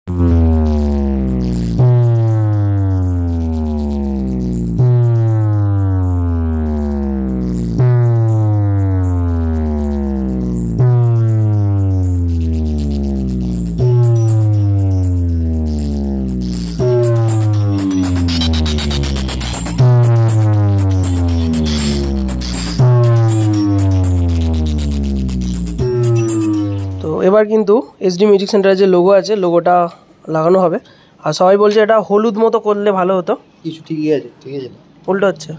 এবার কিন্তু SD music সেন্টারের যে লোগো আছে লোগোটা লাগানো হবে। আর সবাই বলছে এটা হলুদ মতো করলে ভালো হতো। কিছু ঠিকই আছে, ঠিক আছে, উল্টো হচ্ছে।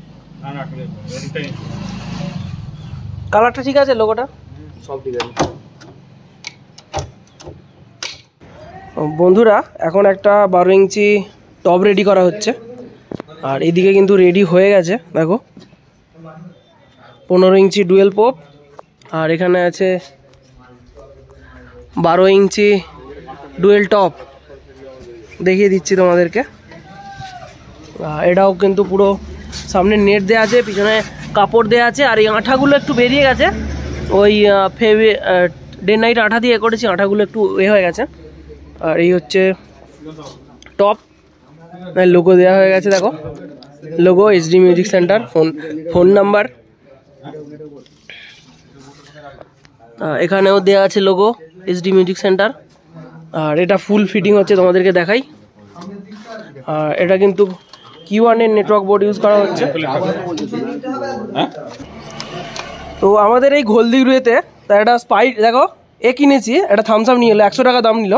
কালারটা ঠিক আছে, লোগোটা সব ঠিক আছে। বন্ধুরা এখন একটা 12 ইঞ্চি টপ রেডি করা হচ্ছে। আর এদিকে কিন্তু রেডি হয়ে গেছে, দেখো 15 ইঞ্চি ডুয়েল পোপ। আর এখানে আছে 12 ইঞ্চি ডুয়েল টপ, দেখিয়ে দিচ্ছি তোমাদেরকে। এটাও কিন্তু পুরো সামনে নেট দেওয়া আছে, পিছনে কাপড় দেওয়া আছে। আর এই আঠাগুলো একটু বেরিয়ে গেছে, ওই ডে নাইট আঠা দিয়ে করেছি, আঠাগুলো একটু হয়ে গেছে। আর এই হচ্ছে টপ, লোগো দেওয়া হয়ে গেছে, দেখো logo SD music centre, phone number এখানেও দেওয়া আছে লোগো এসডি মিউজিক সেন্টার। আর এটা ফুল ফিটিং হচ্ছে, তোমাদেরকে দেখাই। আর এটা কিন্তু Q1 এর নেটওয়ার্ক বোর্ড ইউজ করা হচ্ছে। তো আমাদের এই ঘোলদিগুড়িতে তা একটা স্পাইট দেখো কিনেছি, একটা থামস আপ নিয়ে এলো, 100 টাকা দাম নিল।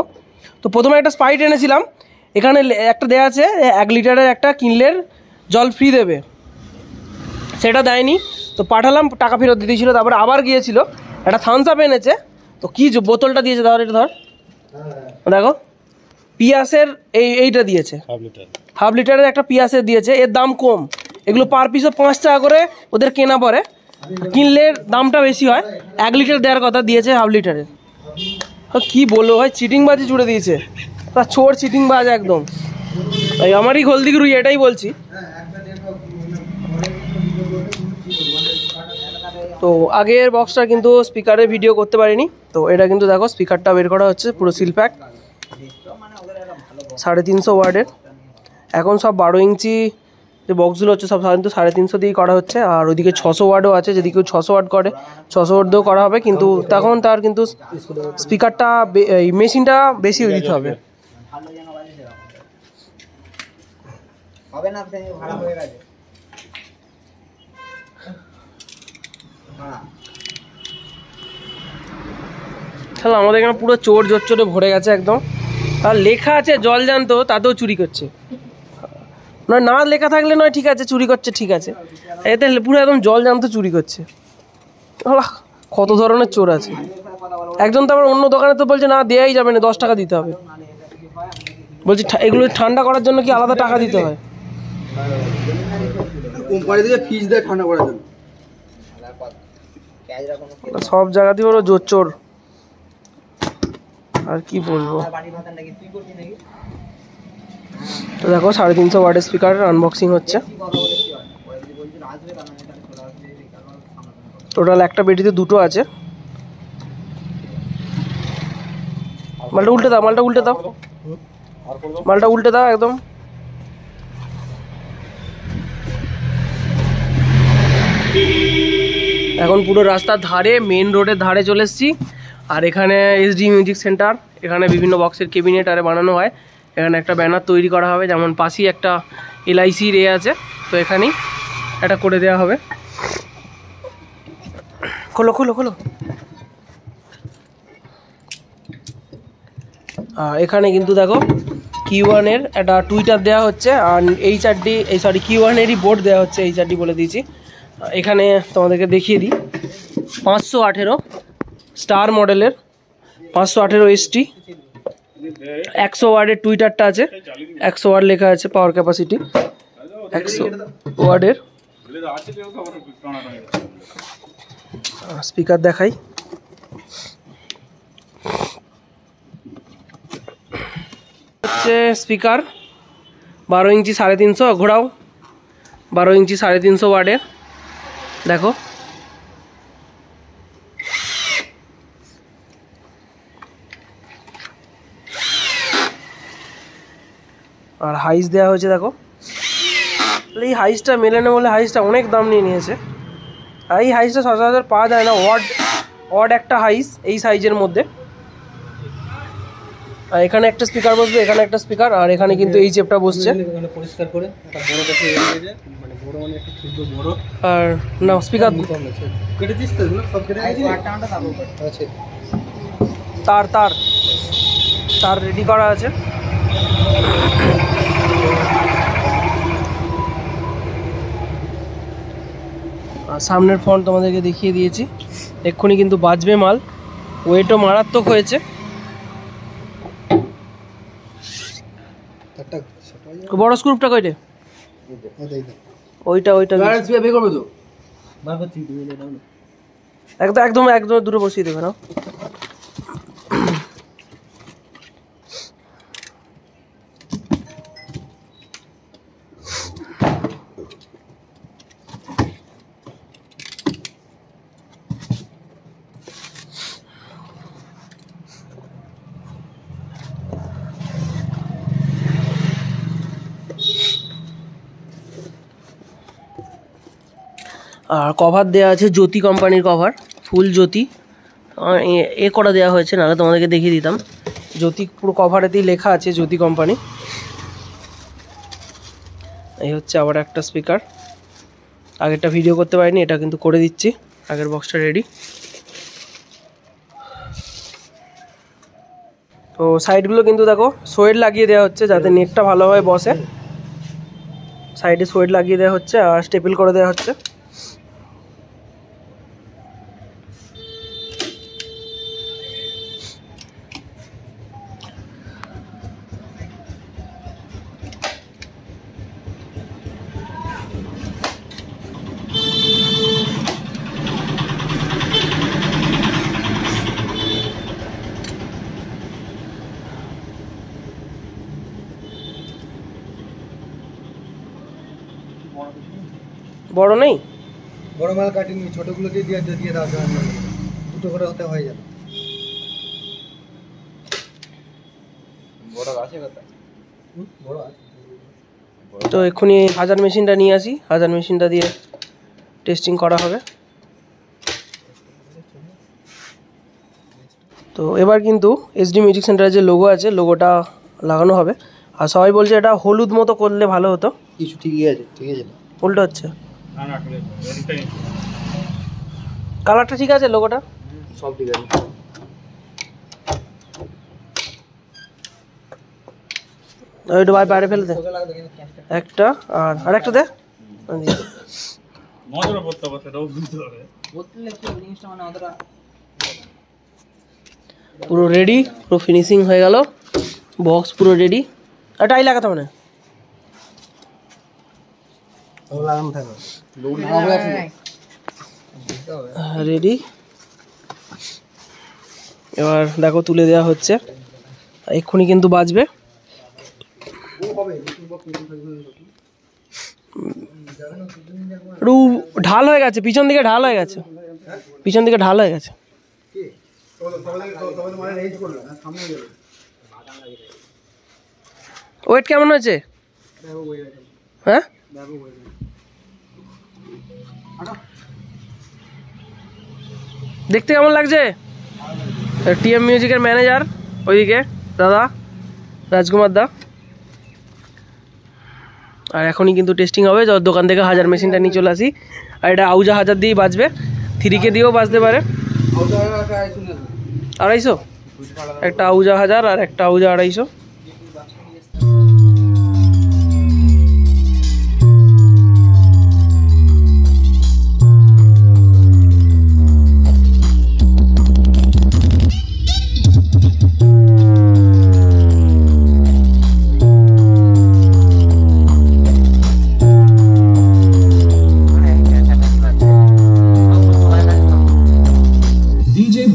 তো প্রথমে একটা স্পাইট এনেছিলাম, এখানে একটা দেওয়া আছে 1 লিটারের একটা কিনলে জল ফ্রি দেবে, সেটা দেয়নি। তো পাঠালাম, টাকা ফেরত দিয়ে দিয়েছিল। তারপরে আবার গিয়েছিল, একটা থামস আপ এনেছে। তো কি বোতলটা দিয়েছে, ধর এটা ধর, দেখো পিয়াসের এইটা দিয়েছে, হাফ লিটারের একটা পিয়াসের দিয়েছে। এর দাম কম, এগুলো পার পিসও 5 টাকা করে ওদের কেনা পড়ে, কিনলে দামটা বেশি হয়। 1 লিটার দেওয়ার কথা, দিয়েছে হাফ লিটারের। কি বলবো ভাই, চিটিংবাজি জুড়ে দিয়েছে, তা ছোট চিটিংবাজ একদম। তাই আমারই ঘোলদিগুড়ি, এটাই বলছি। তো আগের বক্সটা কিন্তু স্পিকারের ভিডিও করতে পারিনি, তো এটা কিন্তু দেখো স্পিকারটা বের করা হচ্ছে, পুরো সিল প্যাক, 350 ওয়ার্ডের। এখন সব 12 ইঞ্চি যে বক্সগুলো হচ্ছে সব সাধারণত 350 দিয়েই করা হচ্ছে। আর ওইদিকে 600 ওয়ার্ডও আছে, যদি কেউ 600 ওয়ার্ড করে 600 ওয়ার্ড দিয়েও করা হবে। কিন্তু তখন তার কিন্তু স্পিকারটা এই মেশিনটা বেশি দিতে হবে। তাহলে আমাদের এখানে পুরো চোর জোচ্চোরে ভরে গেছে একদম। আর লেখা আছে জল জ্যান্ত, তাতেও চুরি করছে। নয় না লেখা থাকলে নয় ঠিক আছে, চুরি করছে ঠিক আছে, এতে পুরো একদম জল জ্যান্ত চুরি করছে। কত ধরনের চোর আছে। একজন তো আবার অন্য দোকানে তো বলছে না দেয়াই যাবে না, 10 টাকা দিতে হবে। বলছি এগুলো ঠান্ডা করার জন্য কি আলাদা টাকা দিতে হয়? কোম্পানি থেকে ফিস দেয় ঠান্ডা করার জন্য। সব জায়গাতেই হলো জোর চোর, আর কি বলবো। তো দেখো 350 ওয়াটের স্পিকার আনবক্সিং হচ্ছে। টোটাল একটা পেটিতে দুটো আছে। মালটা উল্টে দাও, মালটা উল্টে দাও, মালটা উল্টে দাও একদম। এখন পুরো রাস্তার ধারে, মেন রোডের ধারে চলে এসেছি। আর এখানে এসডি মিউজিক সেন্টার, এখানে বিভিন্ন বক্সের কেবিনেট আরে বানানো হয়। এখানে একটা ব্যানার তৈরি করা হবে, যেমন পাশেই একটা LIC-র আছে, তো এখানেই এটা করে দেওয়া হবে। খোলো খোলো খোলো। এখানে কিন্তু দেখো Q1 এর একটা টুইটার দেওয়া হচ্ছে, আর Q1 এরই বোর্ড দেওয়া হচ্ছে, HRD বলে দিয়েছি। এখানে তোমাদেরকে দেখিয়ে দিই, 518 স্টার মডেলের 518 ST 100 ওয়ার্ডের টুইটারটা আছে, 100 ওয়ার্ড লেখা আছে, পাওয়ার ক্যাপাসিটি 100 ওয়ার্ডের। স্পিকার দেখাই, হচ্ছে স্পিকার 12 ইঞ্চি 350, ঘোরাও 12 ইঞ্চি 350 ওয়ার্ডের, দেখো আর হাইস দেওয়া হয়েছে দেখো। এই হাইসটা মেলে না বলে হাইসটা অনেক দাম নিয়ে নিয়েছে। আর এই হাইসটা সচরাচর পাওয়া যায় না, অড একটা হাইস এই সাইজের মধ্যে। আর এখানে একটা স্পিকার বসবে, এখানে একটা স্পিকার, আর এখানে কিন্তু এই চেপটা বসছে। পরিষ্কার করে একটা বড় কাছে মানে বড় মানে একটা ছোট বড়। আর না স্পিকার কেটেছিস তো এগুলো সব কেটে গেছে। আছে তার রেডি করা আছে। আর সামনের ফ্রন্ট তোমাদেরকে দেখিয়ে দিয়েছি, এক্ষুনি কিন্তু বাজবে মাল। ওয়েটও মারাত্মক হয়েছে। বড় স্ক্রুপটা কইটে? ওইটা একদম দুটো বসিয়ে দেবে না। আর কভার দেওয়া আছে জ্যোতি কোম্পানির কভার, ফুল জ্যোতি এ করা দেওয়া হয়েছে, নাহলে তোমাদেরকে দেখিয়ে দিতাম। জ্যোতি পুরো কভারেতেই লেখা আছে জ্যোতি কোম্পানি। এই হচ্ছে আবার একটা স্পিকার, আগেরটা ভিডিও করতে পারিনি, এটা কিন্তু করে দিচ্ছি। আগের বক্সটা রেডি। তো সাইডগুলো কিন্তু দেখো সোয়েড লাগিয়ে দেওয়া হচ্ছে যাতে নেকটা ভালোভাবে বসে। সাইডে সোয়েড লাগিয়ে দেওয়া হচ্ছে আর স্টেপল করে দেওয়া হচ্ছে। বড় নেই, বড় মাল কাটিনি, ছোটগুলো দিয়ে দাও, দুটো করে হতে হয়ে যাবে। বড় আছে কথা, বড় আছে। তো এক্ষুনি হাজার মেশিনটা নিয়ে আসি, হাজার মেশিনটা দিয়ে টেস্টিং করা হবে। তো এবার কিন্তু এসডি মিউজিক সেন্টারের যে লোগো আছে লোগোটা লাগানো হবে। আর সবাই বলছে এটা হলুদ মতো করলে ভালো হতো। কিছু ঠিকই আছে, ঠিক আছে, উল্টো হচ্ছে। কালারটা ঠিক আছে, লোগোটা সব ঠিক আছে। ওইটা বাইরে ফেলে দে একটা, আর আরেকটা দে। পুরো রেডি, পুরো ফিনিশিং হয়ে গেল, বক্স পুরো রেডি। আর টাই লাগাতে মানে রেডি। এবার দেখো তুলে দেওয়া হচ্ছে, এক্ষুনি কিন্তু বাজবে। একটু ঢাল হয়ে গেছে, পিছন দিকে ঢাল হয়ে গেছে, পিছন দিকে ঢাল হয়ে গেছে। ওয়েট কেমন হয়েছে? হ্যাঁ দেখতে কেমন লাগছে? টিএম মিউজিকের ম্যানেজার ওইদিকে দাদা রাজকুমার দা। আর এখনই কিন্তু টেস্টিং হবে, যত দোকান থেকে হাজার মেশিনটা নিয়ে চলে আসি। আর এটা আউজা হাজার দিয়েই বাজবে, 3K দিয়েও বাজতে পারে। 250, একটা আউজা 1000 আর একটা আউজা 250।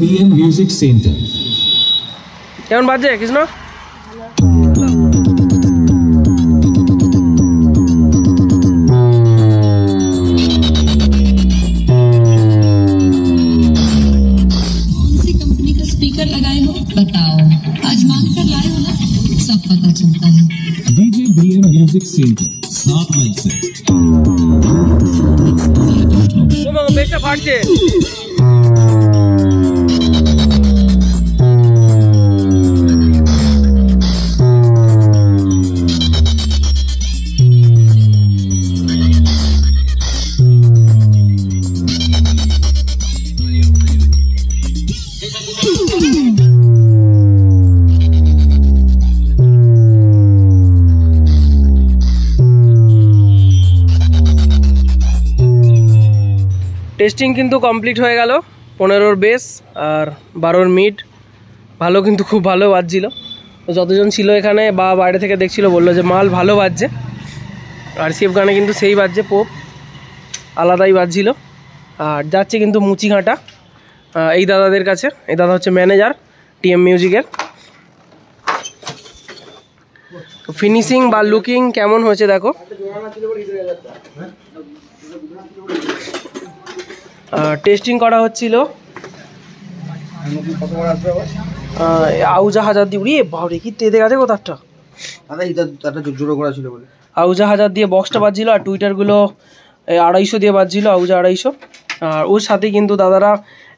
BM Music Center. কেমন বাজে কৃষ্ণ? कौन सी कंपनी का स्पीकर लगाए हो बताओ, आज मांग कर लाए हो ना, सब करना चाहता है। डीजे बीएम म्यूजिक सेंटर 7 मई से। বেশটা ফাটছে। টেস্টিং কিন্তু কমপ্লিট হয়ে গেল। 15-র বেস আর 12-র মিড ভালো, কিন্তু খুব ভালো বাজছিল। তো যতজন ছিল এখানে বা বাইরে থেকে দেখছিল বললো যে মাল ভালো বাজছে। আর সিএফ গানে কিন্তু সেই বাজছে, পোপ আলাদাই বাজছিল। আর যাচ্ছে কিন্তু মুচিঘাটা এই দাদাদের কাছে। এই দাদা হচ্ছে ম্যানেজার টিএম মিউজিকের। ফিনিশিং বা লুকিং কেমন হয়েছে দেখো। টেস্টিং করা হচ্ছিল আউজা হাজার দিয়ে। উড়িয়ে বাবরে কি তেতে গেছে গো তারটা। আউজা হাজার দিয়ে বক্সটা বাজছিল, আর টুইটারগুলো 250 দিয়ে বাজছিল, আউজা 250। আর ওর সাথে কিন্তু দাদারা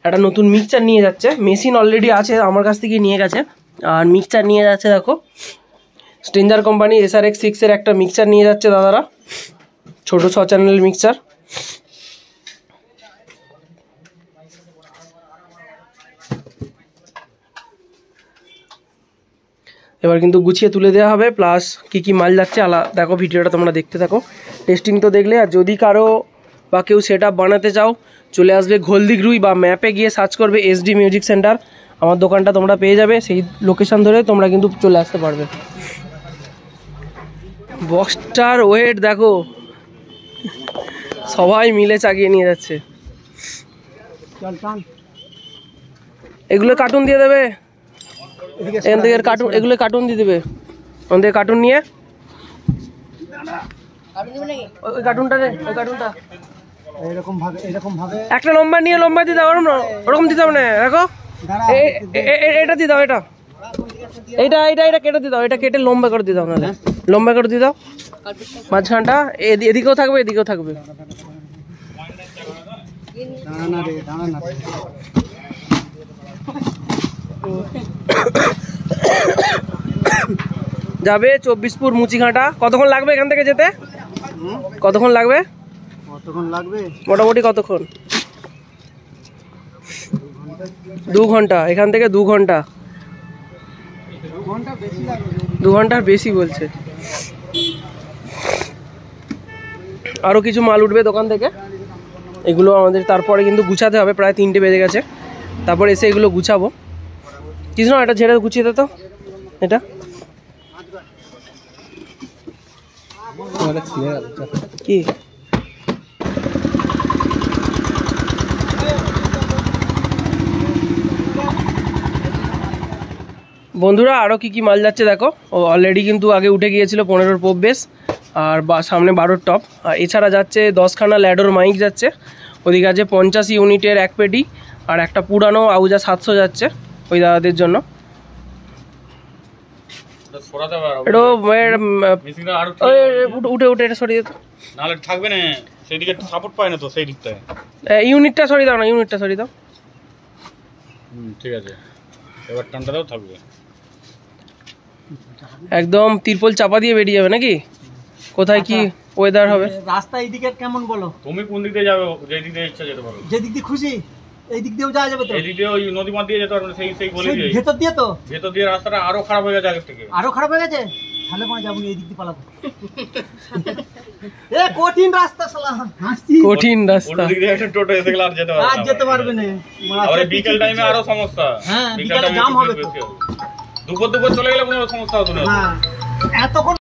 একটা নতুন মিক্সচার নিয়ে যাচ্ছে। মেশিন অলরেডি আছে, আমার কাছ থেকে নিয়ে গেছে। আর মিক্সচার নিয়ে যাচ্ছে দেখো, স্ট্রেঞ্জার কোম্পানি SRX 6-এর একটা মিক্সচার নিয়ে যাচ্ছে দাদারা, ছোটো 6 চ্যানেল মিক্সচার। এবার কিন্তু গুছিয়ে তুলে দেওয়া হবে, প্লাস কী কী মাল যাচ্ছে দেখো, ভিডিওটা তোমরা দেখতে থাকো। টেস্টিং তো দেখলে। আর যদি কারো বা কেউ সেট আপ বানাতে চাও, চলে আসবে ঘোলদিঘরুই বা ম্যাপে গিয়ে সার্চ করবে SD মিউজিক সেন্টার, আমার দোকানটা তোমরা পেয়ে যাবে। সেই লোকেশন ধরে তোমরা কিন্তু চলে আসতে পারবে। বক্সটার ওয়েট দেখো, সবাই মিলে চাগিয়ে নিয়ে যাচ্ছে। এগুলো কার্টুন দিয়ে দেবে, এখান থেকে কার্টুন, এগুলো কার্টুন দিয়ে দেবে। ওখান থেকে কার্টুন নিয়ে ওই কার্টুনটা রে, ওই কার্টুনটা এরকম ভাবে একটা লম্বা নিয়ে লম্বা দিয়ে দাও। ওরকম দিতে হবে না, দেখো এটা দিয়ে দাও, এটা এইটা এইটা এটা কেটে দিয়ে দাও, এটা কেটে লম্বা করে দিয়ে দাও, নাহলে লম্বা করে দিয়ে দাও। মাঝখানটা এদিকেও থাকবে, এদিকেও থাকবে। যাবে 24পুর মুচিঘাটা। কতক্ষণ লাগবে এখান থেকে যেতে? কতক্ষণ লাগবে? মোটামুটি কতক্ষণ? 2 ঘন্টা। এখান থেকে 2 ঘন্টা। 2 ঘন্টার বেশি বলছে। আরও কিছু মাল উঠবে দোকান থেকে, এগুলো আমাদের তারপরে কিন্তু গুছাতে হবে। প্রায় 3টে বেজে গেছে, তারপর এসে এগুলো গুছাবো। কিছু না, এটা ঝেড়ে গুছিয়ে দে তো। এটা কি বন্ধুরা, আরও কী কী মাল যাচ্ছে দেখো। অলরেডি কিন্তু আগে উঠে গিয়েছিল 15-র পপ বেস, আর সামনে 12-র টপ। আর এছাড়া যাচ্ছে 10খানা ল্যাডোর মাইক যাচ্ছে। ওদিকে আছে 50 ইউনিটের এক পেটি, আর একটা পুরানো আউজা 700 যাচ্ছে ওই দাদাদের জন্য। উঠে উঠে এটা সরিয়ে দিত, নাহলে থাকবে না, সেইদিকে সাপোর্ট পায় না তো, সেই দিকটায় ইউনিটটা সরিয়ে দাও না, ইউনিটটা সরিয়ে দাও। ঠিক আছে, এবার টানটা দাও, থাকবে। একদম তিরপল চাপা দিয়ে বেরিয়ে যাবে নাকি? কোথায় কি ওয়েদার হবে? রাস্তা এইদিকে কেমন বলো? তুমি কোন দিক দিয়ে যাবে? যে দিক দিয়ে ইচ্ছা যেতে পারো। যে দিক দিয়ে খুশি এই দিক দিয়েও যাওয়া যাবে তো? এই দিক দিয়ে ওই নদী মাঠ দিয়ে যেতে পারবে, সেই বলে দিয়ে। ভেতর দিয়ে তো? ভেতর দিয়ে রাস্তাটা আরো খারাপ হয়ে গেছে আগের থেকে। আরো খারাপ হয়ে গেছে? তাহলে মানে যাবো এই দিক দিয়ে পালাবো। এ কঠিন রাস্তা শালা, হাসি কঠিন রাস্তা। ওই দিক দিয়ে একটা টোটো এসে গেলে আর যেতে পারবে না। আর যেতে পারবে না। আর বিকেল টাইমে আরো সমস্যা। হ্যাঁ, বিকেলে জাম হবে তো। দুপুর চলে গেলে কোনো সমস্যা হতো না। হ্যাঁ, এতক্ষণ